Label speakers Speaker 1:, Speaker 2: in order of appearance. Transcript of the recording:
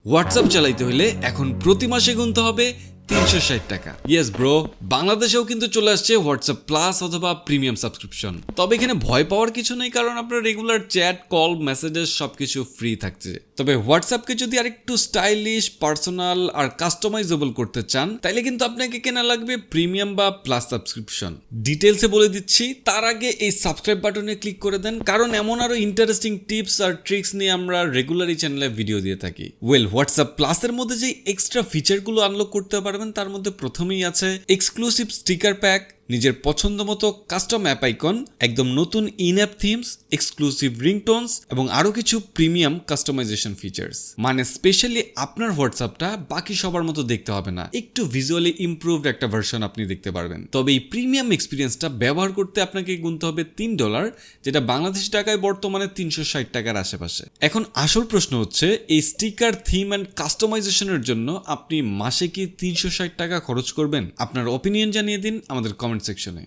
Speaker 1: WhatsApp চালাইতে হলে এখন প্রতি মাসে গুনতে হবে ৩৬০ টাকা। ইয়েস ব্রো, বাংলাদেশেও কিন্তু চলে আসছে হোয়াটসঅ্যাপ প্লাস অথবা প্রিমিয়াম সাবস্ক্রিপশন। তবে এখানে ভয় পাওয়ার কিছু নেই, কারণ আপনার রেগুলার চ্যাট, কল, মেসেজেস সবকিছু ফ্রি থাকছে। তবে হোয়াটসঅ্যাপকে যদি আরেকটু স্টাইলিশ, পার্সোনাল আর কাস্টমাইজেবল করতে চান, তাইলে কিন্তু আপনাকে কেনা লাগবে প্রিমিয়াম বা প্লাস সাবস্ক্রিপশন। ডিটেলসে বলে দিচ্ছি, তার আগে এই সাবস্ক্রাইব বাটনে ক্লিক করে দেন, কারণ এমন আরো ইন্টারেস্টিং টিপস আর ট্রিক্স নিয়ে আমরা রেগুলারই চ্যানেলে ভিডিও দিয়ে থাকি। হোয়াটসঅ্যাপ প্লাসের মধ্যে যে এক্সট্রা ফিচারগুলো আনলক করতে পারবেন, তার মধ্যে প্রথমেই আছে এক্সক্লুসিভ স্টিকার প্যাক, নিজের পছন্দ মতো কাস্টম অ্যাপ আইকন, একদম নতুন ইন অ্যাপ থিমস, এক্সক্লুসিভ রিংটোনস এবং আরো কিছু প্রিমিয়াম কাস্টমাইজেশন ফিচার্স। মানে স্পেশালি আপনার হোয়াটসঅ্যাপটা বাকি সবার মতো দেখতে হবে না, একটু ভিজুয়ালি ইমপ্রুভড একটা ভার্সন আপনি দেখতে পারবেন। তবে এই প্রিমিয়াম এক্সপিরিয়েন্সটা ব্যবহার করতে আপনাকে গুনতে হবে $3, যেটা বাংলাদেশি টাকায় বর্তমানে ৩৬০ টাকার আশেপাশে। এখন আসল প্রশ্ন হচ্ছে, এই স্টিকার, থিম অ্যান্ড কাস্টমাইজেশনের জন্য আপনি মাসে কি ৩৬০ টাকা খরচ করবেন? আপনার অপিনিয়ন জানিয়ে দিন আমাদের কমেন্ট সেকশনে।